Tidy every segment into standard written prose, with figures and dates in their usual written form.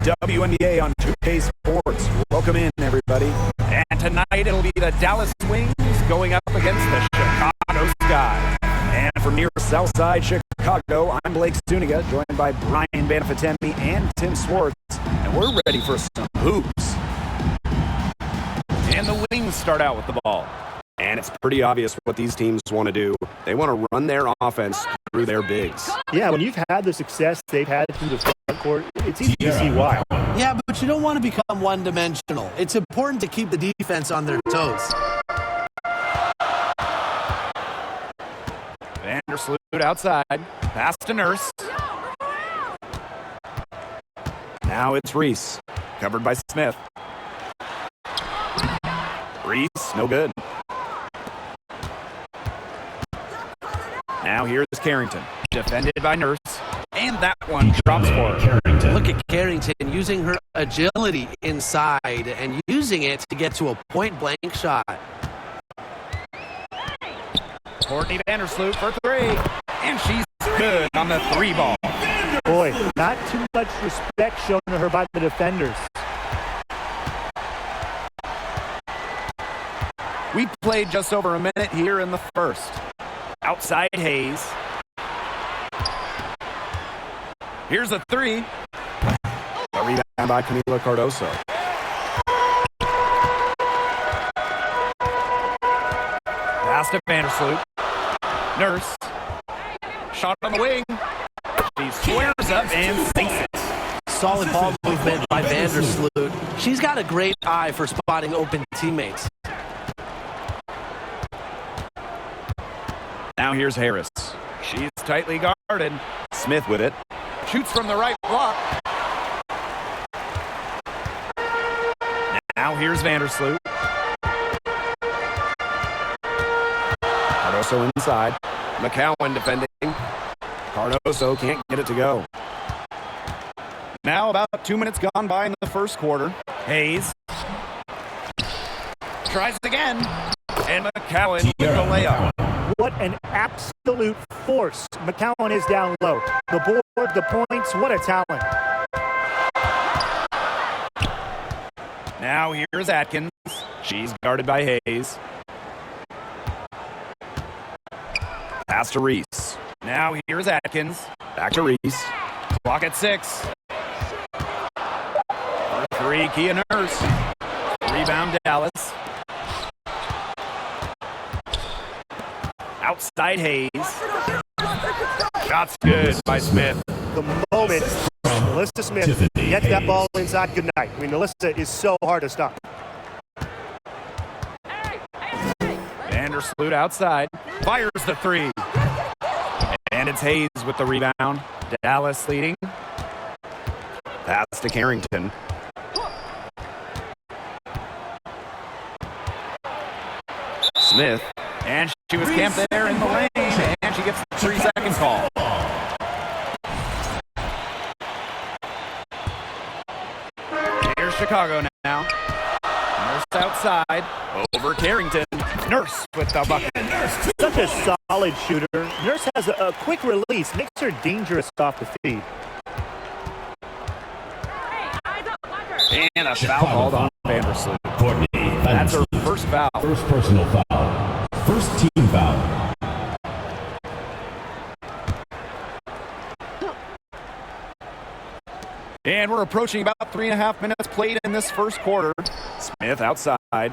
WNBA on 2K Sports. Welcome in, everybody. And tonight it'll be the Dallas Wings going up against the Chicago Sky. And from near Southside Chicago, I'm Blake Zuniga, joined by Brian Banafitemi and Tim Swartz. And we're ready for some hoops. And the Wings start out with the ball. And it's pretty obvious what these teams want to do. They want to run their offense through their bigs. Yeah, when you've had the success they've had through the front court, it's easy to see why. Yeah, but you don't want to become one-dimensional. It's important to keep the defense on their toes. Vandersloot outside. Pass to Nurse. Now it's Reese. Covered by Smith. Reese, no good. Now here's Carrington. Defended by Nurse. And that one drops for her. Look at Carrington using her agility inside and using it to get to a point-blank shot. Courtney Vandersloot for three. And she's good on the three ball. Boy, not too much respect shown to her by the defenders. We played just over a minute here in the first. Outside Hayes. Here's a three. A rebound by Camila Cardoso. Pass to Vandersloot. Nurse. Shot on the wing. She squares up and sinks it. Solid ball movement by Vandersloot. She's got a great eye for spotting open teammates. Now here's Harris. She's tightly guarded. Smith with it. Shoots from the right block. Now here's Vandersloot. Cardoso inside. McCowan defending. Cardoso can't get it to go. Now about 2 minutes gone by in the first quarter. Hayes. Tries again. And McCowan with the layup. What an absolute force. McCowan is down low. The board, the points, what a talent. Now here's Atkins. She's guarded by Hayes. Pass to Reese. Now here's Atkins. Back to Reese. Clock at 6. For three, Kia Nurse. Rebound Dallas. Outside Hayes. Shots good by Smith. The moment Melissa Smith gets that ball inside, good night. I mean, Melissa is so hard to stop. Vandersloot outside. Fires the three. And it's Hayes with the rebound. Dallas leading. Pass to Carrington. Smith. And she was camped there in the lane. And she gets the 3 seconds call. Here's Chicago now. Nurse outside. Over Carrington. Nurse with the bucket. Such a solid shooter. Nurse has a quick release. Makes her dangerous off the feed. And a foul called on Vandersloot. Courtney. That's her first foul. First personal foul. First team foul. And we're approaching about 3.5 minutes played in this first quarter. Smith outside.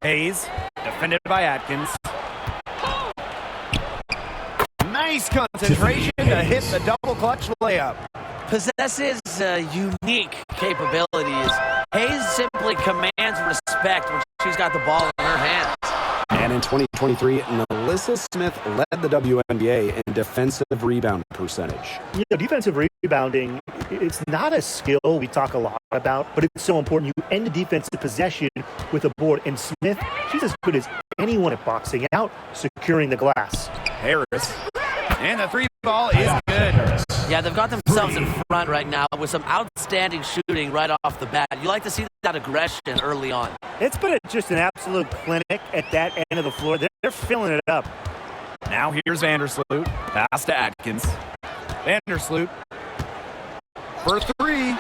Hayes, defended by Atkins. Nice concentration to hit the double clutch layup. Possesses unique capabilities. Hayes simply commands respect when she's got the ball in her hands. And in 2023, Melissa Smith led the WNBA in defensive rebound percentage. You know, defensive rebounding, it's not a skill we talk a lot about, but it's so important. You end the defensive possession with a board. And Smith, she's as good as anyone at boxing out, securing the glass. Harris. And the three ball is good. Yeah, they've got themselves in front right now with some outstanding shooting right off the bat. You like to see that aggression early on. It's been just an absolute clinic at that end of the floor. They're filling it up. Now here's Vandersloot. Pass to Atkins. Vandersloot. for three.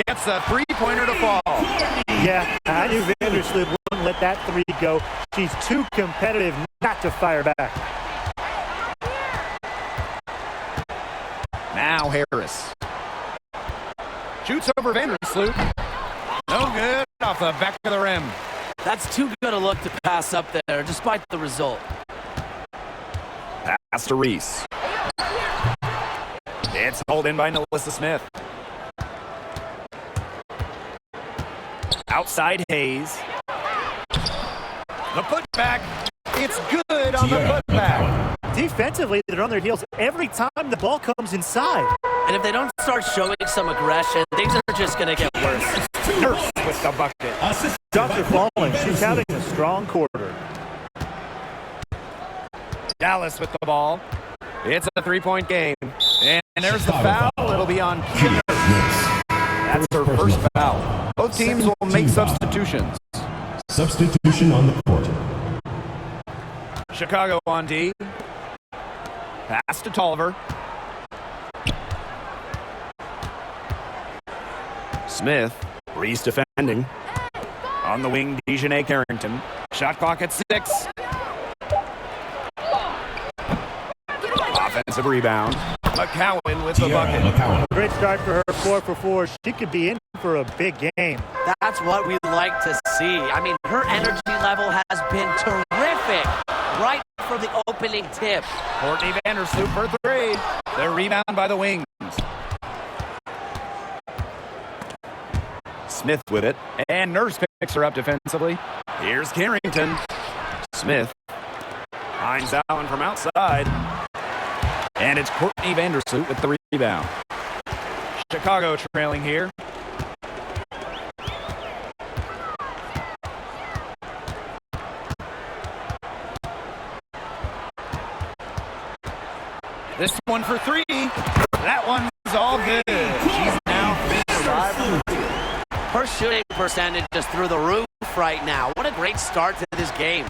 Gets a three-pointer to fall. Yeah, I knew Vandersloot wouldn't let that three go. She's too competitive not to fire back. Now Harris. Shoots over Vandersloot. No good off the back of the rim. That's too good a look to pass up there, despite the result. Pass to Reese. It's hauled in by Melissa Smith. Outside Hayes. The putback. It's good on the putback. Defensively, they're on their heels every time the ball comes inside. And if they don't start showing some aggression, things are just going to get worse. Nurse with the bucket. Dr. Falling, she's having a strong quarter. Dallas with the ball. It's a three-point game. And there's the foul. It'll be on Kia Nurse. That's her first foul. Both teams will make substitutions. Substitution on the court. Chicago on D. Pass to Tolliver. Smith. Reese defending. On the wing, Dejanay Carrington. Shot clock at 6. Offensive rebound. McCowan with the bucket. McCowan. Great start for her, 4 for 4. She could be in for a big game. That's what we like to see. I mean, her energy level has been terrific right from the opening tip. Courtney Vandersloot for 3. The rebound by the wings. Smith with it. And Nurse picks her up defensively. Here's Carrington. Smith. Finds Allen from outside. And it's Courtney Vandersloot with the rebound. Chicago trailing here. This one for 3. That one's all good. She's now 5. Her shooting percentage is through the roof right now. What a great start to this game.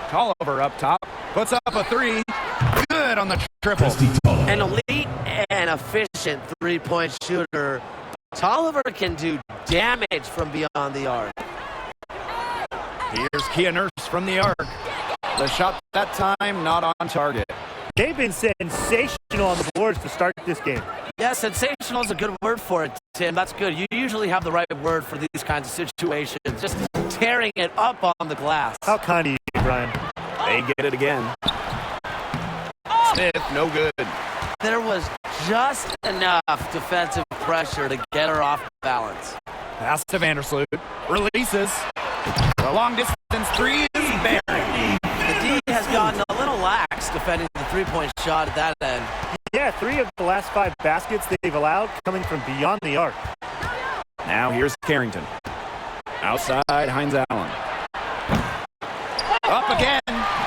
Tolliver up top. Puts up a 3. Good on the triple. An elite and efficient three-point shooter. Tolliver can do damage from beyond the arc. Here's Kia Nurse from the arc. The shot that time not on target. They've been sensational on the boards to start this game. Yeah, sensational is a good word for it, Tim. That's good. You usually have the right word for these kinds of situations. Just tearing it up on the glass. How kind of you, Brian. They get it again. Smith, no good. There was just enough defensive pressure to get her off balance. Pass to Vandersloot. Releases. The long distance 3 is buried. The D has gotten a little lax defending the three-point shot at that end. Yeah, 3 of the last 5 baskets they've allowed coming from beyond the arc. Now here's Carrington. Outside, Hines Allen. Up again.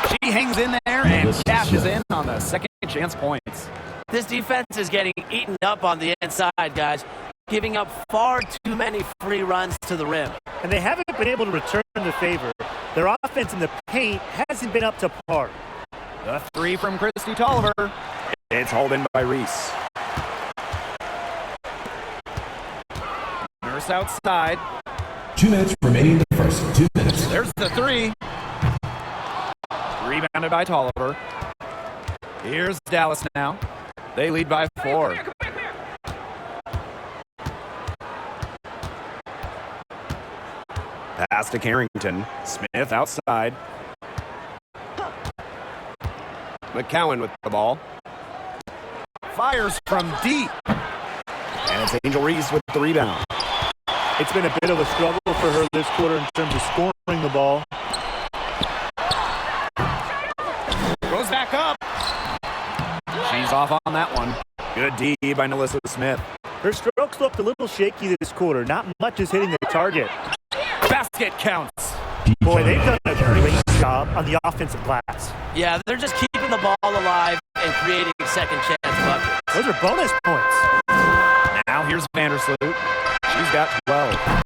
She hangs in there and cashes in on the second chance points. This defense is getting eaten up on the inside, guys, giving up far too many free runs to the rim. And they haven't been able to return the favor. Their offense in the paint hasn't been up to par. The 3 from Christy Tolliver. It's hauled in by Reese. Nurse outside. 2 minutes remaining in the first. 2 minutes. There's the 3. Rebounded by Tolliver. Here's Dallas now. They lead by 4. Pass to Carrington. Smith outside. McCowan with the ball. Fires from deep. And it's Angel Reese with the rebound. It's been a bit of a struggle for her this quarter in terms of scoring the ball. Goes back up. She's off on that one. Good D by Melissa Smith. Her strokes looked a little shaky this quarter. Not much is hitting the target. Basket counts. Boy, they've done a great job on the offensive glass. Yeah, they're just keeping the ball alive and creating second chance buckets. Those are bonus points. Now here's Vandersloot. She's got 12.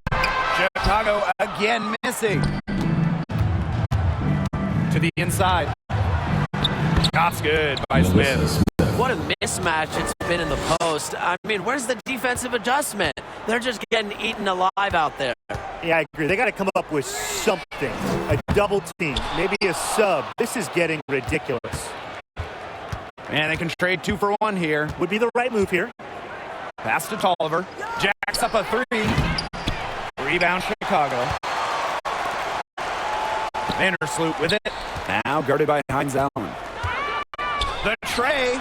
Chicago again missing. To the inside. Shot's good by Smith. what a mismatch it's been in the post. I mean, where's the defensive adjustment? They're just getting eaten alive out there. Yeah, I agree. They got to come up with something. A double team, maybe a sub. This is getting ridiculous. And they can trade 2 for 1 here. Would be the right move here. Pass to Tolliver. Jacks up a 3. Rebound Chicago. Vandersloot with it. Now guarded by Hines Allen. The tray.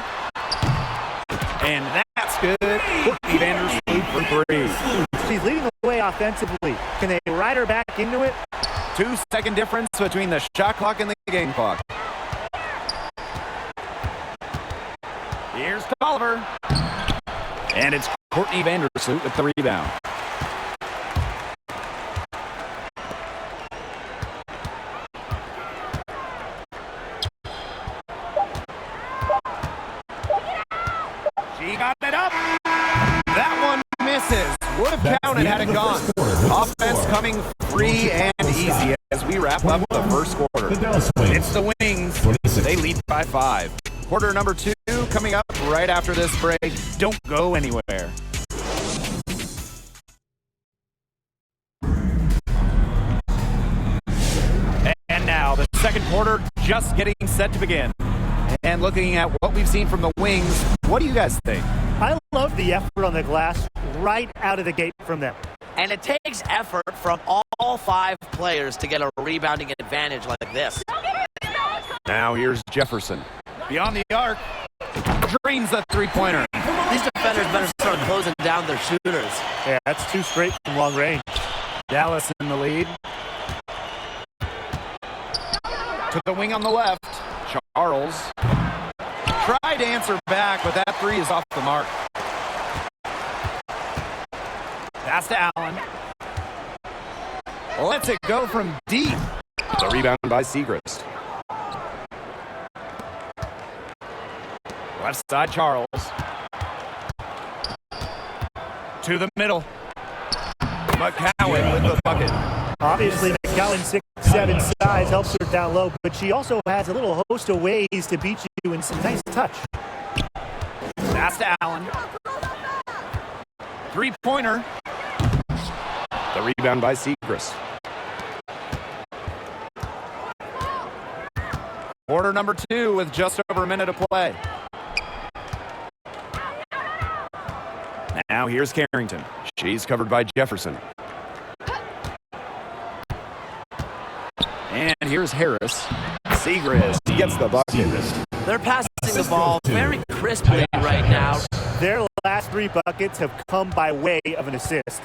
And that's good. Courtney Vandersloot for 3. She's leading the way offensively. Can they ride her back into it? 2-second difference between the shot clock and the game clock. Here's Tolliver. And it's Courtney Vandersloot with the rebound. She got it up. That one misses. Would have counted had it gone. Offense coming free and easy as we wrap up the first quarter. It's the Wings. They lead by 5. Quarter number 2 coming up right after this break. Don't go anywhere. And now the second quarter just getting set to begin. And looking at what we've seen from the Wings, what do you guys think? I love the effort on the glass right out of the gate from them. And it takes effort from all 5 players to get a rebounding advantage like this. Now here's Jefferson. Beyond the arc, drains the 3-pointer. These defenders better start closing down their shooters. Yeah, that's 2 straight from long range. Dallas in the lead. To the wing on the left, Charles. Tried to answer back, but that 3 is off the mark. Pass to Allen. Lets it go from deep. The rebound by Segrist. Left side, Charles. To the middle. McCowan with the bucket. Obviously, McCowan's 6'7" size helps her down low, but she also has a little host of ways to beat you in some nice touch. Pass to Allen. 3-pointer. The rebound by Segrist. Quarter number 2 with just over a minute to play. Now here's Carrington. She's covered by Jefferson. And here's Harris. Segrist gets the bucket. They're passing the ball very crisply right now. Their last 3 buckets have come by way of an assist.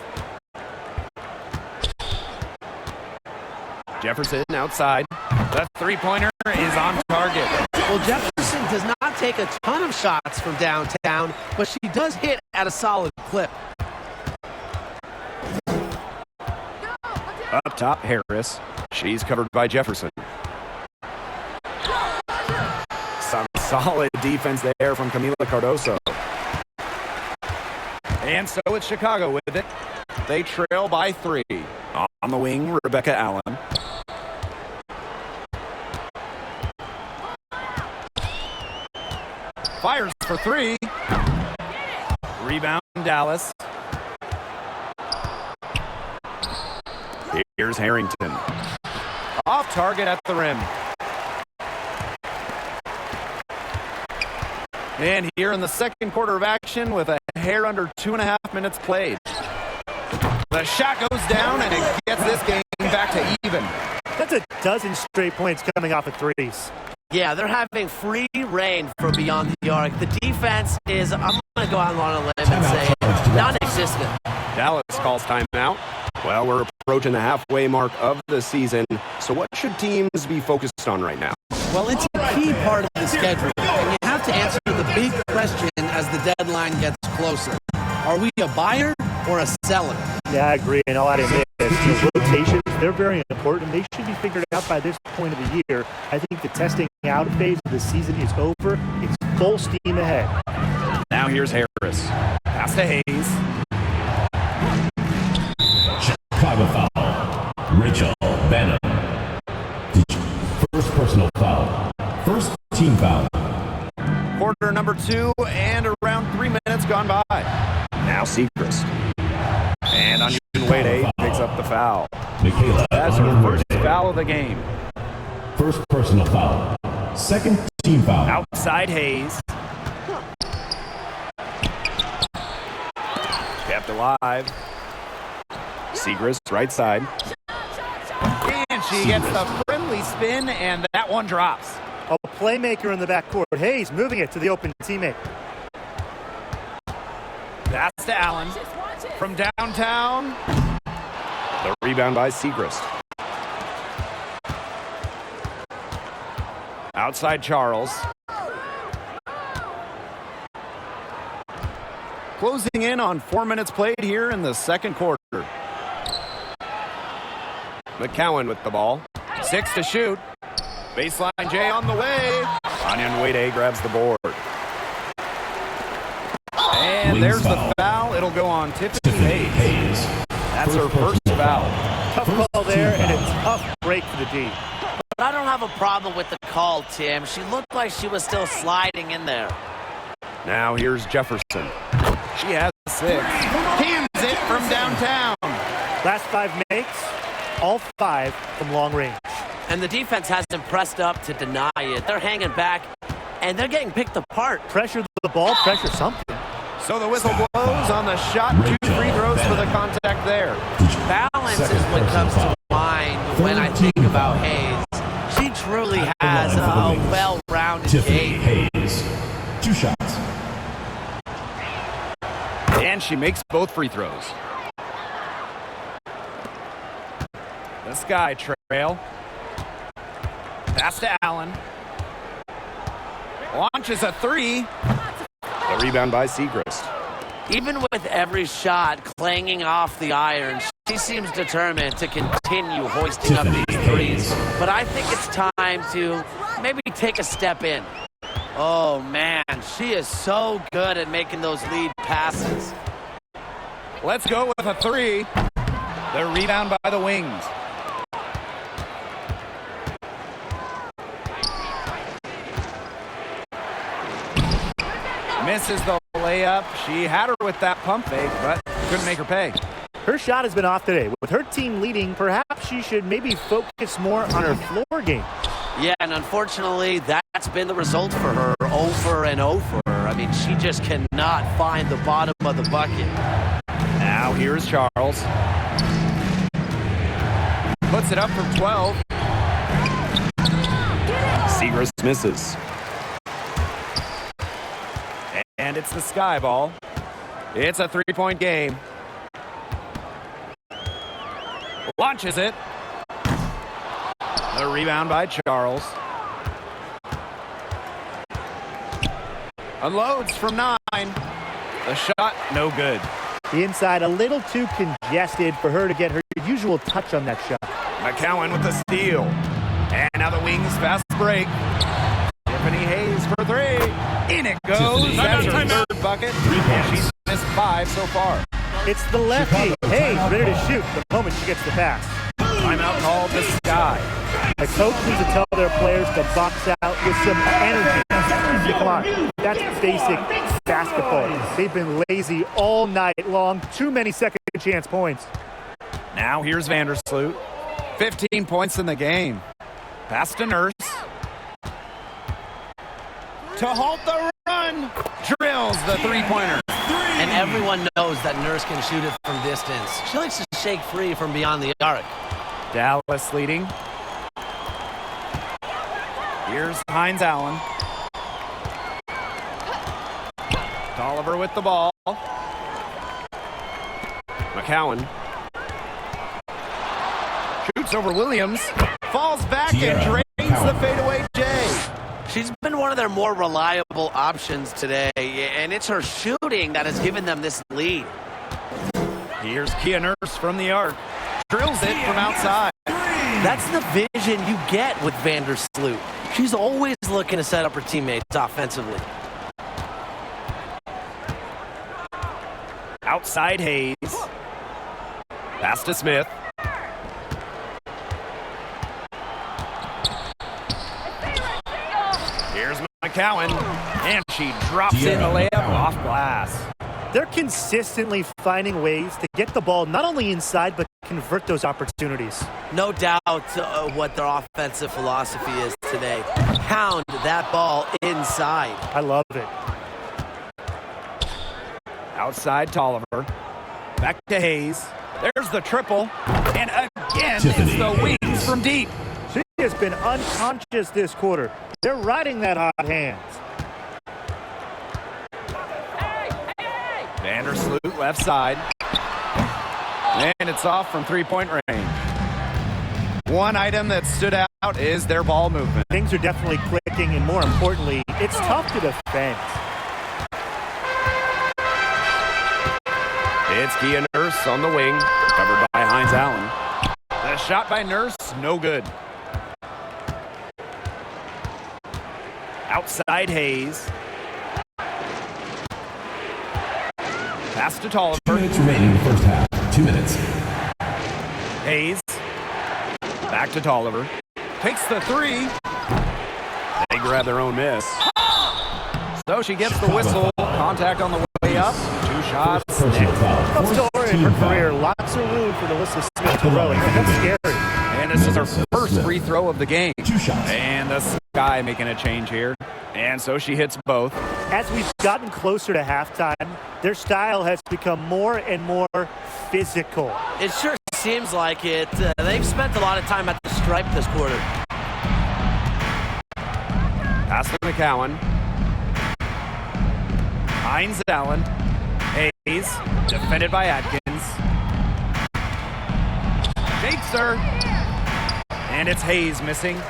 Jefferson outside. The 3-pointer is on target. Well, Jefferson does not take a ton of shots from downtown, but she does hit at a solid clip. Up top, Harris. She's covered by Jefferson. Some solid defense there from Camila Cardoso. And so it's Chicago with it. They trail by 3. On the wing, Rebecca Allen. Fires for 3. Rebound, Dallas. Here's Harrington. Off target at the rim. And here in the second quarter of action with a hair under 2.5 minutes played. The shot goes down and it gets this game back to even. That's a dozen straight points coming off of 3s. Yeah, they're having free reign from beyond the arc. The defense is, I'm going to go out on a limb and say, non-existent. Dallas calls timeout. Well, we're approaching the halfway mark of the season, so what should teams be focused on right now? Well, it's a key part of the schedule, and you have to answer the big question as the deadline gets closer. Are we a buyer or a seller? Yeah, I agree, and I'll add in this. The rotations, they're very important. They should be figured out by this point of the year. I think the testing out phase of the season is over. It's full steam ahead. Now here's Harris. Pass to Hayes. Chicago foul. Rachel Bannon. First personal foul. First team foul. Quarter number number 2, and around 3 minutes gone by. Now Seacrest. And on Wade picks up the foul. Michaela That's her Underwood. first foul of the game. First personal foul. Second team foul. Outside Hayes. Kept alive. Seacrest, right side. And she gets the friendly spin, and that one drops. A playmaker in the backcourt. Hayes moving it to the open teammate. That's to Allen. From downtown. The rebound by Seacrest. Outside Charles. Closing in on 4 minutes played here in the second quarter. McCowan with the ball. 6 to shoot. Baseline J on the way. Anya Wade grabs the board. And there's the foul. It'll go on Tiffany Hayes. That's her first foul. Tough call there, and a tough break for the D. But I don't have a problem with the call, Tim. She looked like she was still sliding in there. Now here's Jefferson. She has 6. Cans it from downtown. Last 5 makes, all 5 from long range. And the defense hasn't pressed up to deny it. They're hanging back, and they're getting picked apart. Pressure the ball, pressure something. So the whistle blows on the shot. 2 free throws for the contact there. Balance is what comes to mind when I think about Hayes. She truly has a well-rounded Tiffany game. Hayes. 2 shots. And she makes both free throws. The Sky Trail. Pass to Allen. Launches a 3. The rebound by Seacrest. Even with every shot clanging off the iron, she seems determined to continue hoisting up these threes. But I think it's time to maybe take a step in. Oh, man, she is so good at making those lead passes. Let's go with a 3. The rebound by the Wings. Misses the layup. She had her with that pump fake, but couldn't make her pay. Her shot has been off today. With her team leading, perhaps she should maybe focus more on her floor game. Yeah, and unfortunately, that's been the result for her over and over. I mean, she just cannot find the bottom of the bucket. Now here's Charles. Puts it up from 12. Seacrest misses. And it's the Sky ball. It's a 3-point game. Launches it. The rebound by Charles. Unloads from 9. The shot, no good. The inside a little too congested for her to get her usual touch on that shot. McCowan with the steal. And now the Wings fast break. Tiffany Hayes for 3. In it goes. That's her third bucket. And she's missed 5 so far. It's the lefty. Hayes ready to shoot the moment she gets the pass. Timeout called the Sky. A coach needs to tell their players to box out with some energy. Come on, that's basic basketball. They've been lazy all night long. Too many second chance points. Now here's Vandersloot. 15 points in the game. Pass to Nurse. To halt the run. Drills the 3-pointer. And everyone knows that Nurse can shoot it from distance. She likes to shake free from beyond the arc. Dallas leading. Here's Hines Allen. Tolliver with the ball. McCowan. Shoots over Williams. Falls back and drains the fadeaway J. She's been one of their more reliable options today, and it's her shooting that has given them this lead. Here's Kia Nurse from the arc. Drills it from outside. That's the vision you get with Vandersloot. She's always looking to set up her teammates offensively. Outside Hayes. Pass to Smith. Here's McCowan. And she drops in the layup off glass. They're consistently finding ways to get the ball not only inside, but convert those opportunities. No doubt what their offensive philosophy is today. Pound that ball inside. I love it. Outside Tolliver. Back to Hayes. There's the triple. And again, Tiffany it's the Hayes. wings from deep. She has been unconscious this quarter. They're riding that hot hand. Vandersloot left side. And it's off from three-point range. One item that stood out is their ball movement. Things are definitely clicking, and more importantly, it's tough to defend. It's Kia Nurse on the wing, covered by Hines Allen. The shot by Nurse, no good. Outside Hayes. Pass to Tolliver. 2 minutes remaining in the first half. 2 minutes. Hayes. Back to Tolliver. Takes the three. They grab their own miss. So she gets the whistle. Contact on the way up. 2 shots. Personal foul. Tough story in Team her foul. career. Lots of room for Melissa Smith to grow. That's scary. And this is her first free throw of the game. 2 shots. And the Sky making a change here. And so she hits both. As we've gotten closer to halftime, their style has become more and more physical. It sure seems like it. They've spent a lot of time at the stripe this quarter. Pass to McCowan. Hines Allen. Hayes. Defended by Atkins. Shakes her. And it's Hayes missing.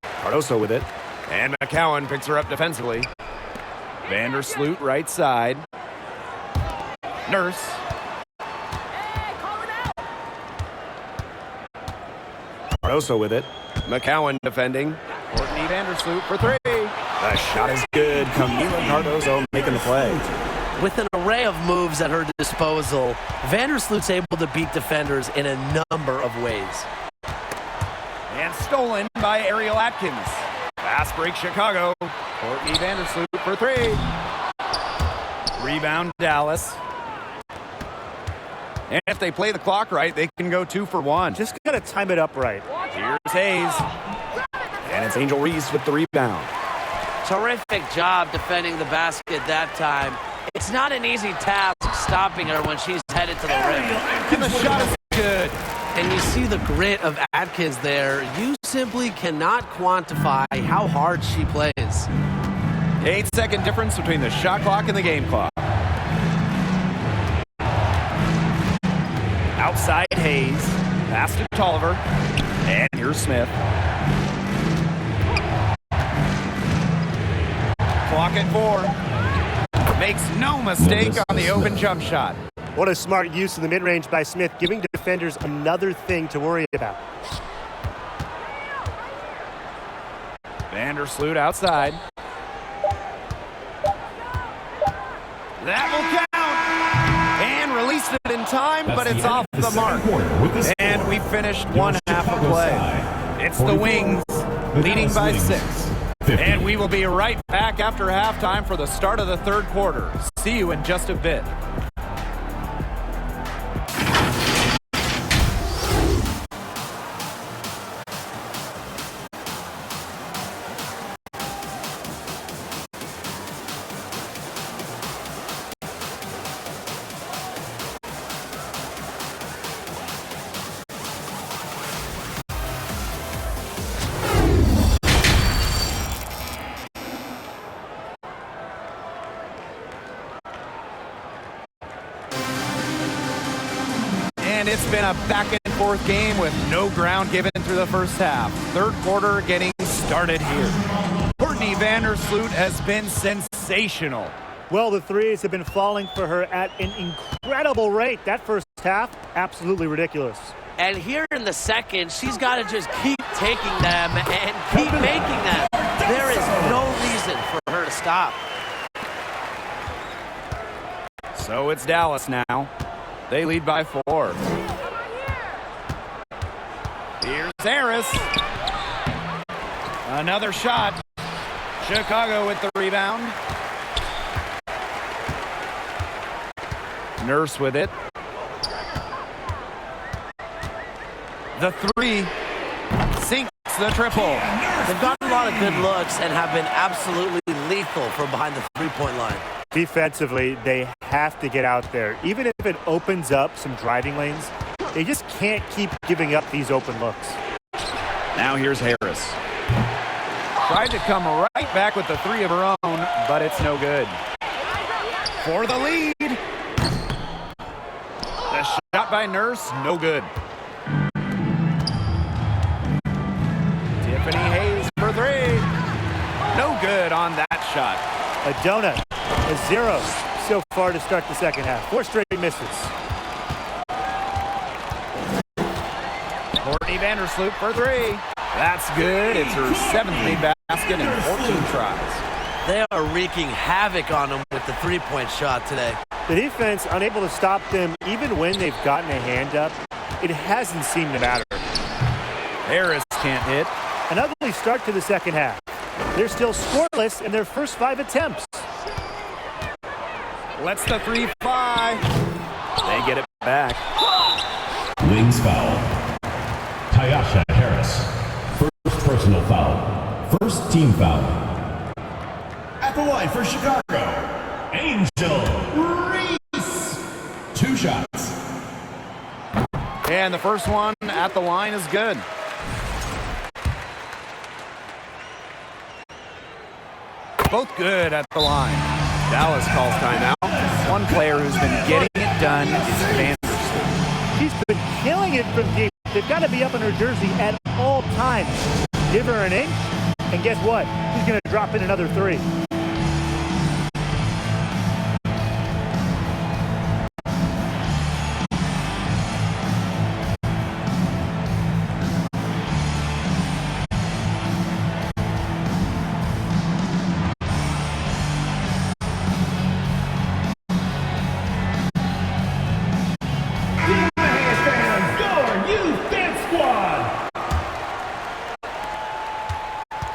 Cardoso with it. And McCowan picks her up defensively. Vandersloot right side. Nurse. Cardoso with it. McCowan defending. Courtney Vandersloot for three. The shot is good. Camila Cardoso making the play. With an array of moves at her disposal, Vandersloot's able to beat defenders in a number of ways. And stolen by Ariel Atkins. Fast break Chicago. Courtney Vandersloot for three. Rebound Dallas. And if they play the clock right, they can go 2 for 1. Just got to time it up right. Here's Hayes. And it's Angel Reese with the rebound. Terrific job defending the basket that time. It's not an easy task stopping her when she's headed to the rim. And the shot is good. And you see the grit of Atkins there. You simply cannot quantify how hard she plays. 8-second difference between the shot clock and the game clock. Outside Hayes. Pass to Tolliver. And here's Smith. Clock at 4. Makes no mistake on the open jump shot. What a smart use of the mid-range by Smith, giving defenders another thing to worry about. Vandersloot outside. That will count. And released it in time, but it's off the mark. And we finished one half of play. It's the Wings leading by 6. And we will be right back after halftime for the start of the third quarter. See you in just a bit. And it's been a back-and-forth game with no ground given through the first half. Third quarter getting started here. Courtney Vandersloot has been sensational. Well, the threes have been falling for her at an incredible rate. That first half, absolutely ridiculous. And here in the second, she's got to just keep taking them and keep making them. There is no reason for her to stop. So it's Dallas now. They lead by 4. Here's Harris. Another shot. Chicago with the rebound. Nurse with it. The three sinks the triple. They've gotten a lot of good looks and have been absolutely lethal from behind the three-point line. Defensively, they have to get out there. Even if it opens up some driving lanes, they just can't keep giving up these open looks. Now here's Harris. Tried to come right back with the three of her own, but it's no good. For the lead. The shot by Nurse, no good. Tiffany Hayes for three. No good on that shot. A donut, a 0 so far to start the second half. 4 straight misses. Courtney Vandersloot for three. That's good. It's her 7th lead basket in 14 tries. They are wreaking havoc on them with the three-point shot today. The defense unable to stop them even when they've gotten a hand up. It hasn't seemed to matter. Harris can't hit. An ugly start to the second half. They're still scoreless in their first 5 attempts. Lets the three fly. They get it back. Wings foul. Tyasha Harris. First personal foul. First team foul. At the line for Chicago, Angel Reese. 2 shots. And the first one at the line is good. Both good at the line. Dallas calls timeout. One player who's been getting it done is Vandersloot. She's been killing it from deep. They've got to be up in her jersey at all times. Give her an inch, and guess what? She's going to drop in another 3.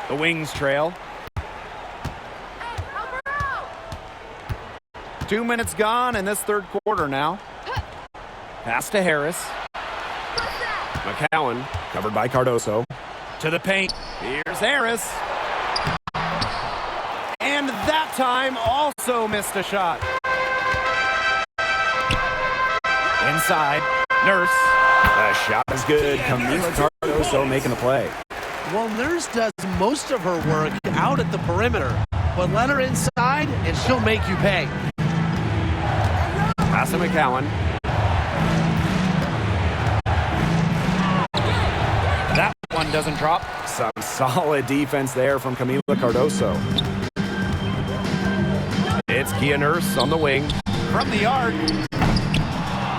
The Wings trail. 2 minutes gone in this third quarter now. Pass to Harris. McCowan, covered by Cardoso. To the paint. Here's Harris. And that time also missed a shot. Inside. Nurse. The shot is good. Camila Cardoso making the play. Well, Nurse does most of her work out at the perimeter, but let her inside and she'll make you pay. Pass to McCowan. That one doesn't drop. Some solid defense there from Camila Cardoso. It's Kia Nurse on the wing. From the arc.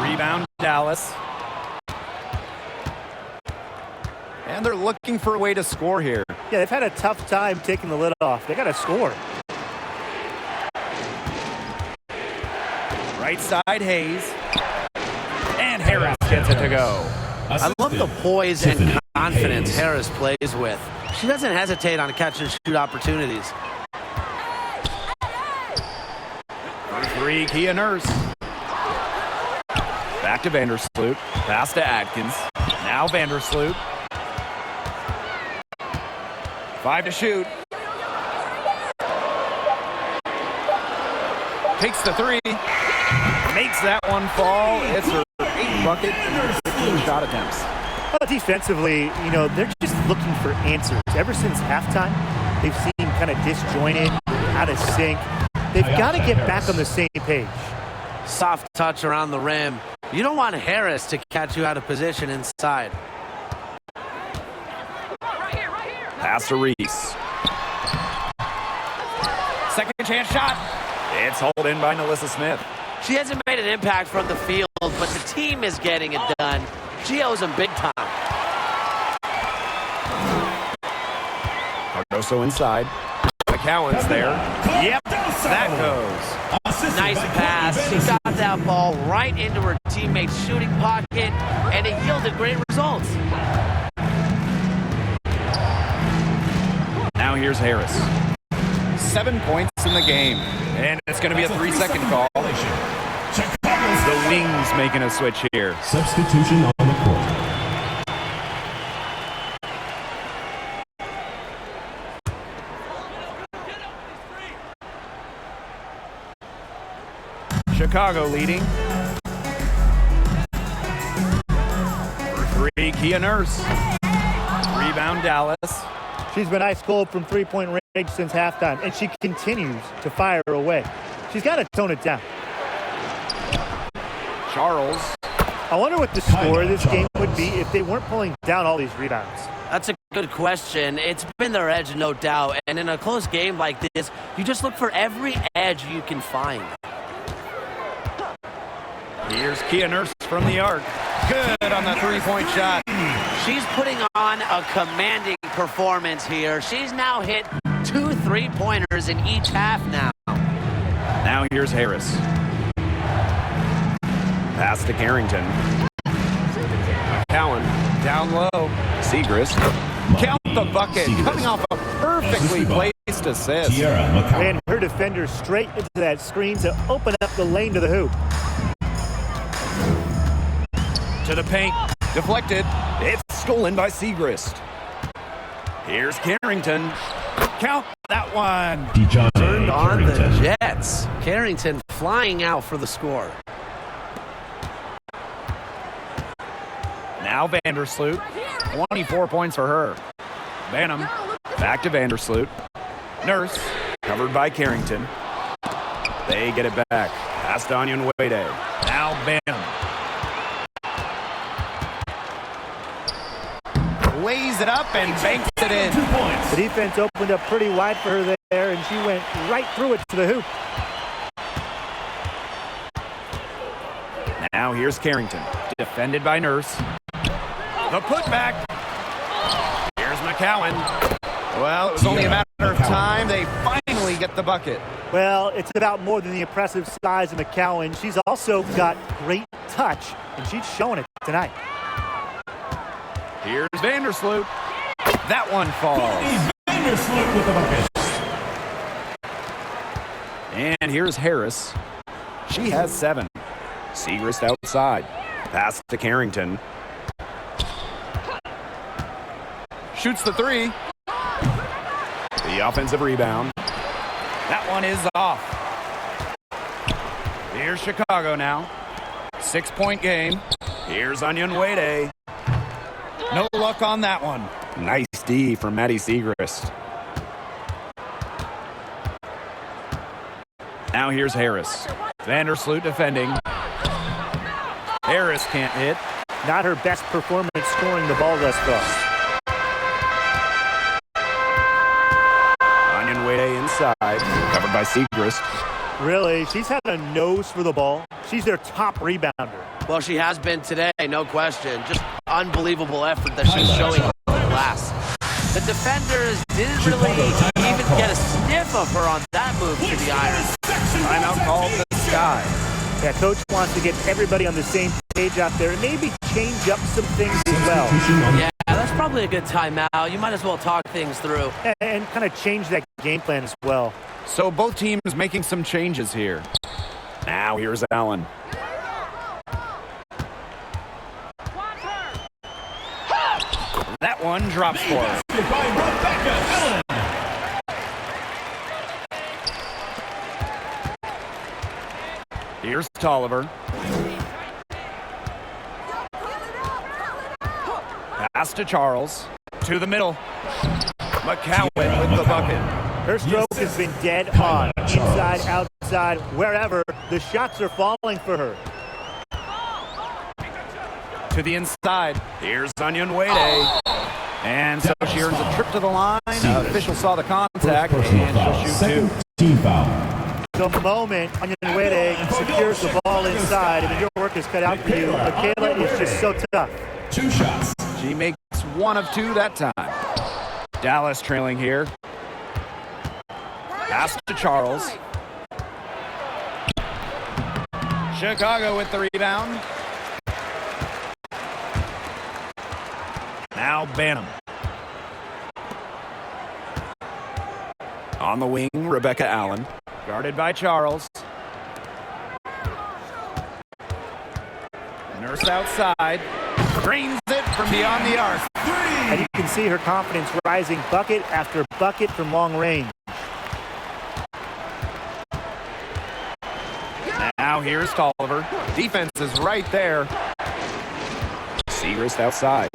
Rebound Dallas. And they're looking for a way to score here. Yeah, they've had a tough time taking the lid off. They got to score. Right side, Hayes. And Harris gets it to go. I love the poise and confidence Harris plays with. She doesn't hesitate on catch and shoot opportunities. For three, Kia Nurse. Back to Vandersloot. Pass to Adkins. Now Vandersloot. 5 to shoot. Takes the three. Makes that one fall. It's her 8th bucket in 15 shot attempts. Well, defensively, they're just looking for answers. Ever since halftime, they've seemed kind of disjointed, out of sync. They've got to get back on the same page. Soft touch around the rim. You don't want Harris to catch you out of position inside. Pass to Reese. Second chance shot. It's hauled in by Nalissa Smith. She hasn't made an impact from the field, but the team is getting it done. She owes them big time. Cardoso inside. McCowan's there. Yep, that goes. Nice pass. She got that ball right into her teammate's shooting pocket, and it yielded great results. Now here's Harris. 7 points in the game. And it's going to be a 3-second call. The Wings making a switch here. Substitution on the court. Chicago leading. For 3, Kia Nurse. Rebound, Dallas. She's been ice cold from three-point range since halftime, and she continues to fire away. She's got to tone it down. Charles. I wonder what the score of this game would be if they weren't pulling down all these rebounds. That's a good question. It's been their edge, no doubt. And in a close game like this, you just look for every edge you can find. Here's Kia Nurse from the arc. Good on the 3-point shot. She's putting on a commanding performance here. She's now hit 2 3-pointers in each half now. Now here's Harris. Pass to Carrington. Cowan. Down low. Segrist. Count the bucket. Coming off a perfectly placed assist. Tierra McCowan. And her defender straight into that screen to open up the lane to the hoop. To the paint. Deflected. It's stolen by Segrist. Here's Carrington. Count that one. Turned on the Carrington. Jets. Carrington flying out for the score. Now Vandersloot. 24 points for her. Banham. Back to Vandersloot. Nurse. Covered by Carrington. They get it back. Pass to Onyenwere. Now Banham. Lays it up and banks it in. The defense opened up pretty wide for her there, and she went right through it to the hoop. Now here's Carrington. Defended by Nurse. The putback. Here's McCowan. Well, it was only a matter of time. They finally get the bucket. Well, it's about more than the impressive size of McCowan. She's also got great touch, and she's showing it tonight. Here's Vandersloot. That one falls. Vandersloot with the bucket. And here's Harris. She has 7. Segrist outside. Pass to Carrington. Shoots the 3. The offensive rebound. That one is off. Here's Chicago now. 6-point game. Here's Onyenwere. No luck on that one. Nice D from Maddie Segrist. Now here's Harris. Vandersloot defending. Harris can't hit. Not her best performance scoring the ball thus far. Onyenwere inside. Covered by Segrist. Really, she's had a nose for the ball. She's their top rebounder. Well, she has been today, no question. Just unbelievable effort that she's showing on the glass. The defenders didn't really even get a sniff of her on that move to the iron. Timeout called the Sky. Yeah, coach wants to get everybody on the same page out there and maybe change up some things as well. Yeah, that's probably a good timeout. You might as well talk things through. And kind of change that game plan as well. So both teams making some changes here. Now here's Allen. That one drops for her. Here's Tolliver. Pass to Charles. To the middle. McCowan with the bucket. Her stroke has been dead on. Inside, outside, wherever. The shots are falling for her. To the inside. Here's Onyenwere. And so she earns a trip to the line. Official saw the contact, and she'll shoot 2. Team foul. The moment Onyenwere secures the ball inside, and your work is cut out for you. Michaela is just so tough. 2 shots. She makes 1 of 2 that time. Dallas trailing here. Pass to Charles. Chicago with the rebound. Now Banham. On the wing, Rebecca Allen. Guarded by Charles. Nurse outside. Drains it from beyond the arc. And you can see her confidence rising bucket after bucket from long range. Now here's Tolliver. Defense is right there. Segrist outside.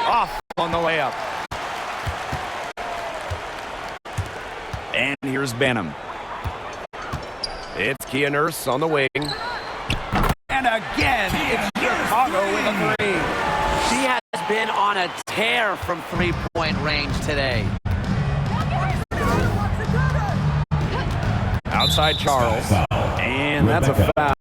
Off on the layup. And here's Benham. It's Kia Nurse on the wing. And again, it's Chicago with a three. She has been on a tear from three-point range today. Outside Charles. And that's a foul.